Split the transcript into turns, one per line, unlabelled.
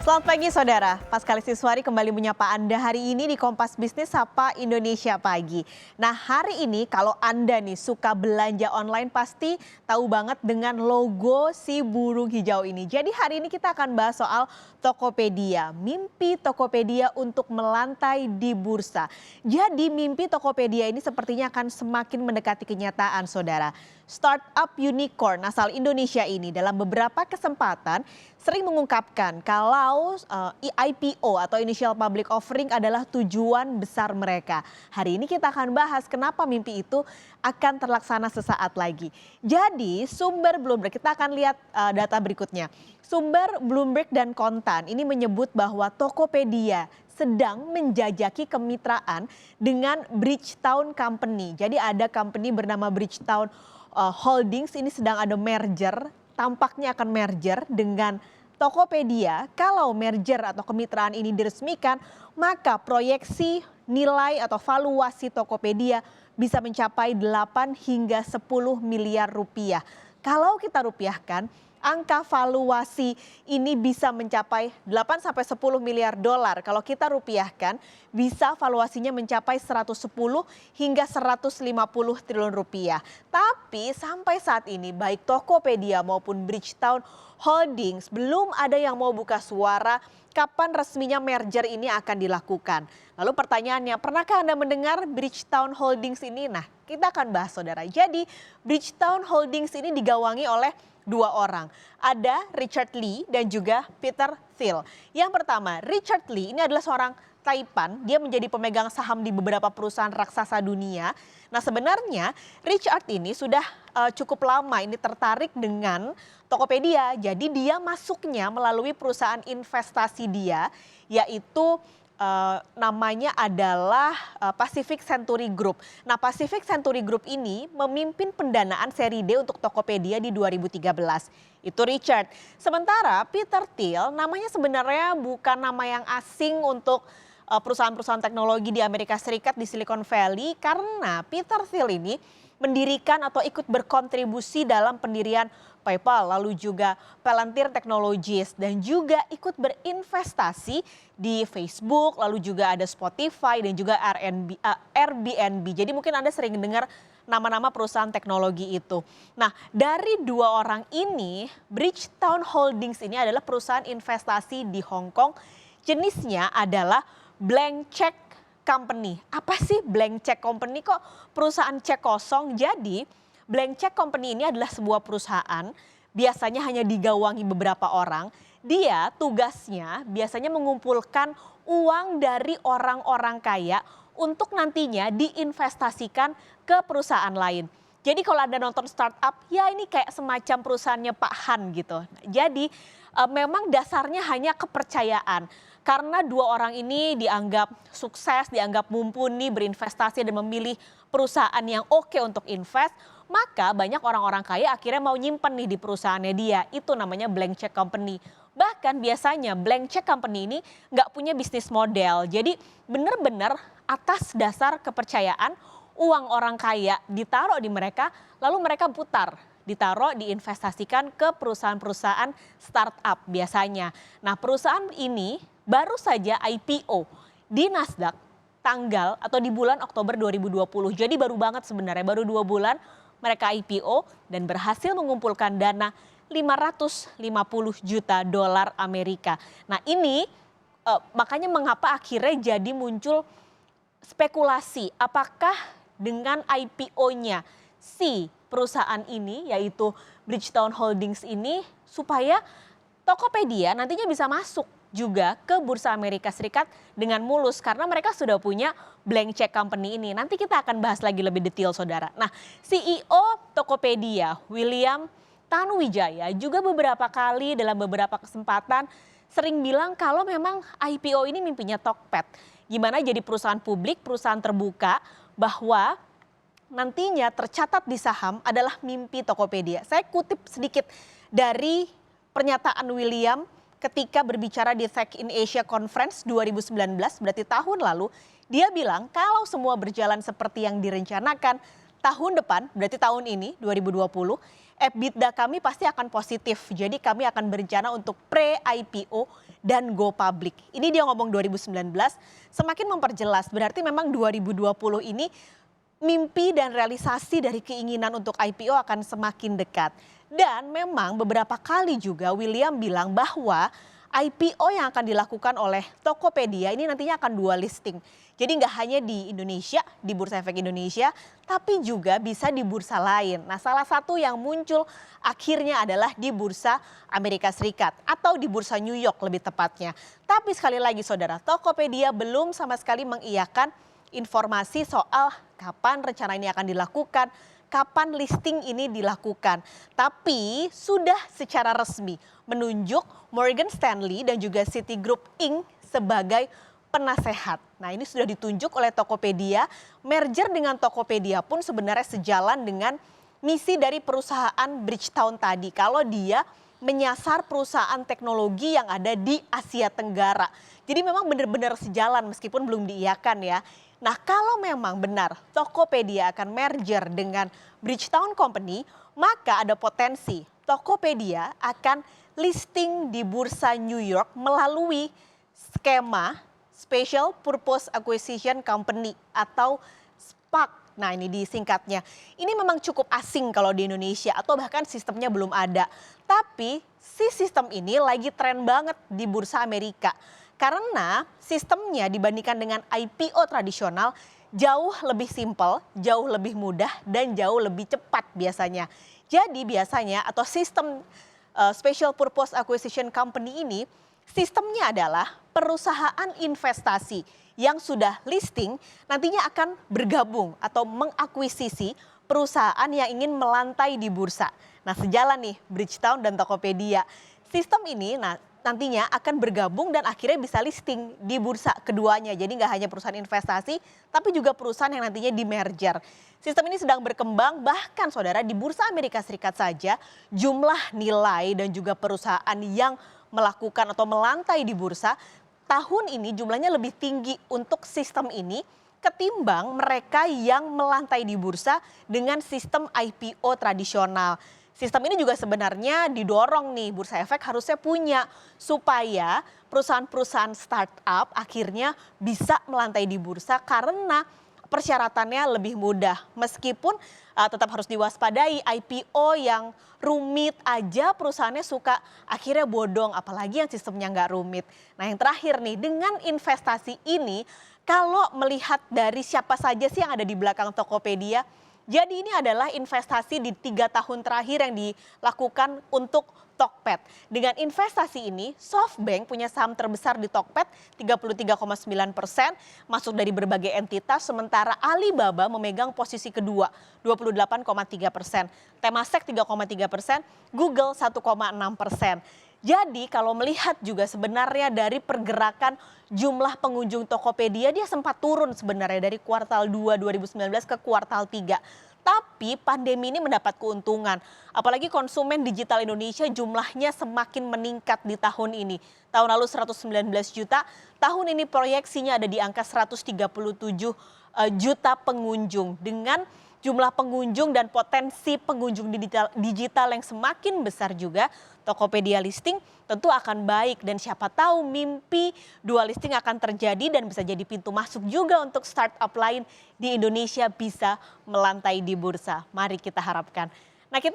Selamat pagi saudara, Pascal Siswari kembali menyapa Anda hari ini di Kompas Bisnis Sapa Indonesia Pagi. Nah hari ini kalau Anda nih suka belanja online pasti tahu banget dengan logo si burung hijau ini. Jadi hari ini kita akan bahas soal Tokopedia, mimpi Tokopedia untuk melantai di bursa. Jadi mimpi Tokopedia ini sepertinya akan semakin mendekati kenyataan saudara. Startup unicorn asal Indonesia ini dalam beberapa kesempatan sering mengungkapkan kalau IPO atau initial public offering adalah tujuan besar mereka. Hari ini kita akan bahas kenapa mimpi itu akan terlaksana sesaat lagi. Jadi sumber Bloomberg, kita akan lihat data berikutnya. Sumber Bloomberg dan Kontan ini menyebut bahwa Tokopedia sedang menjajaki kemitraan dengan Bridgetown Company. Jadi ada company bernama Bridgetown Holdings ini sedang ada merger, tampaknya akan merger dengan Tokopedia. Kalau merger atau kemitraan ini diresmikan, maka proyeksi nilai atau valuasi Tokopedia bisa mencapai 8 hingga 10 miliar rupiah. Kalau kita rupiahkan, angka valuasi ini bisa mencapai 8 sampai 10 miliar dolar. Kalau kita rupiahkan, bisa valuasinya mencapai 110 hingga 150 triliun rupiah. Tapi sampai saat ini baik Tokopedia maupun Bridgetown Holdings belum ada yang mau buka suara kapan resminya merger ini akan dilakukan. Lalu pertanyaannya, pernahkah Anda mendengar Bridgetown Holdings ini? Nah, kita akan bahas saudara. Jadi Bridgetown Holdings ini digawangi oleh dua orang. Ada Richard Lee dan juga Peter Thiel. Yang pertama, Richard Lee ini adalah seorang Taipan. Dia menjadi pemegang saham di beberapa perusahaan raksasa dunia. Nah sebenarnya Richard ini sudah cukup lama ini tertarik dengan Tokopedia. Jadi dia masuknya melalui perusahaan investasi dia yaitu namanya adalah Pacific Century Group. Nah Pacific Century Group ini memimpin pendanaan seri D untuk Tokopedia di 2013. Itu Richard. Sementara Peter Thiel namanya sebenarnya bukan nama yang asing untuk perusahaan-perusahaan teknologi di Amerika Serikat di Silicon Valley. Karena Peter Thiel ini mendirikan atau ikut berkontribusi dalam pendirian PayPal, lalu juga Palantir Technologies dan juga ikut berinvestasi di Facebook, lalu juga ada Spotify dan juga Airbnb. Jadi mungkin Anda sering dengar nama-nama perusahaan teknologi itu. Nah dari dua orang ini, Bridgetown Holdings ini adalah perusahaan investasi di Hong Kong. Jenisnya adalah Blank Check Company. Apa sih Blank Check Company? Kok perusahaan cek kosong? Jadi Blank Check Company ini adalah sebuah perusahaan, biasanya hanya digawangi beberapa orang. Dia tugasnya biasanya mengumpulkan uang dari orang-orang kaya untuk nantinya diinvestasikan ke perusahaan lain. Jadi kalau Anda nonton startup, ya ini kayak semacam perusahaannya Pak Han gitu. Jadi memang dasarnya hanya kepercayaan. Karena dua orang ini dianggap sukses, dianggap mumpuni berinvestasi dan memilih perusahaan yang oke untuk invest, maka banyak orang-orang kaya akhirnya mau nyimpen nih di perusahaannya dia. Itu namanya Blank Check Company. Bahkan biasanya Blank Check Company ini nggak punya bisnis model. Jadi benar-benar atas dasar kepercayaan uang orang kaya ditaruh di mereka, lalu mereka putar. Ditaruh diinvestasikan ke perusahaan-perusahaan startup biasanya. Nah perusahaan ini baru saja IPO di Nasdaq tanggal atau di bulan Oktober 2020. Jadi baru banget sebenarnya, baru 2 bulan mereka IPO dan berhasil mengumpulkan dana 550 juta dolar Amerika. Nah ini makanya mengapa akhirnya jadi muncul spekulasi apakah dengan IPO-nya si perusahaan ini yaitu Bridgetown Holdings ini supaya Tokopedia nantinya bisa masuk juga ke bursa Amerika Serikat dengan mulus karena mereka sudah punya Blank Check Company ini. Nanti kita akan bahas lagi lebih detail saudara. Nah CEO Tokopedia William Tanuwijaya juga beberapa kali dalam beberapa kesempatan sering bilang kalau memang IPO ini mimpinya Tokped. Gimana jadi perusahaan publik, perusahaan terbuka bahwa nantinya tercatat di saham adalah mimpi Tokopedia. Saya kutip sedikit dari pernyataan William ketika berbicara di Tech in Asia Conference 2019, berarti tahun lalu, dia bilang kalau semua berjalan seperti yang direncanakan, tahun depan, berarti tahun ini 2020, EBITDA kami pasti akan positif. Jadi kami akan berencana untuk pre-IPO dan go public. Ini dia ngomong 2019, semakin memperjelas berarti memang 2020 ini mimpi dan realisasi dari keinginan untuk IPO akan semakin dekat. Dan memang beberapa kali juga William bilang bahwa IPO yang akan dilakukan oleh Tokopedia ini nantinya akan dual listing. Jadi nggak hanya di Indonesia, di Bursa Efek Indonesia, tapi juga bisa di bursa lain. Nah, salah satu yang muncul akhirnya adalah di Bursa Amerika Serikat atau di Bursa New York lebih tepatnya. Tapi sekali lagi saudara, Tokopedia belum sama sekali mengiyakan informasi soal kapan rencana ini akan dilakukan, kapan listing ini dilakukan. Tapi sudah secara resmi menunjuk Morgan Stanley dan juga Citigroup Inc. sebagai penasehat. Nah, ini sudah ditunjuk oleh Tokopedia. Merger dengan Tokopedia pun sebenarnya sejalan dengan misi dari perusahaan Bridgetown tadi. Kalau dia menyasar perusahaan teknologi yang ada di Asia Tenggara. Jadi memang benar-benar sejalan meskipun belum diiyakan ya. Nah, kalau memang benar Tokopedia akan merger dengan Bridgetown Company, maka ada potensi Tokopedia akan listing di Bursa New York melalui skema Special Purpose Acquisition Company atau SPAC. Nah, ini disingkatnya. Ini memang cukup asing kalau di Indonesia atau bahkan sistemnya belum ada. Tapi si sistem ini lagi tren banget di Bursa Amerika. Karena sistemnya dibandingkan dengan IPO tradisional jauh lebih simpel, jauh lebih mudah, dan jauh lebih cepat biasanya. Jadi biasanya atau sistem Special Purpose Acquisition Company ini sistemnya adalah perusahaan investasi yang sudah listing nantinya akan bergabung atau mengakuisisi perusahaan yang ingin melantai di bursa. Nah, sejalan nih Bridgetown dan Tokopedia. Sistem ini nantinya akan bergabung dan akhirnya bisa listing di bursa keduanya. Jadi nggak hanya perusahaan investasi, tapi juga perusahaan yang nantinya di merger. Sistem ini sedang berkembang, bahkan saudara di Bursa Amerika Serikat saja jumlah nilai dan juga perusahaan yang melakukan atau melantai di bursa tahun ini jumlahnya lebih tinggi untuk sistem ini ketimbang mereka yang melantai di bursa dengan sistem IPO tradisional. Sistem ini juga sebenarnya didorong nih Bursa Efek harusnya punya supaya perusahaan-perusahaan startup akhirnya bisa melantai di bursa karena persyaratannya lebih mudah. Meskipun tetap harus diwaspadai IPO yang rumit aja perusahaannya suka akhirnya bodong, apalagi yang sistemnya nggak rumit. Nah, yang terakhir nih, dengan investasi ini kalau melihat dari siapa saja sih yang ada di belakang Tokopedia, jadi ini adalah investasi di 3 tahun terakhir yang dilakukan untuk Tokped. Dengan investasi ini, SoftBank punya saham terbesar di Tokped 33,9%, masuk dari berbagai entitas, sementara Alibaba memegang posisi kedua 28,3%, Temasek 3,3%, Google 1,6%. Jadi kalau melihat juga sebenarnya dari pergerakan jumlah pengunjung Tokopedia dia sempat turun sebenarnya dari kuartal 2 2019 ke kuartal 3. Tapi pandemi ini mendapat keuntungan. Apalagi konsumen digital Indonesia jumlahnya semakin meningkat di tahun ini. Tahun lalu 119 juta, tahun ini proyeksinya ada di angka 137 juta pengunjung. Dengan jumlah pengunjung dan potensi pengunjung digital yang semakin besar juga, Tokopedia listing tentu akan baik dan siapa tahu mimpi dual listing akan terjadi dan bisa jadi pintu masuk juga untuk startup lain di Indonesia bisa melantai di bursa. Mari kita harapkan. Nah, kita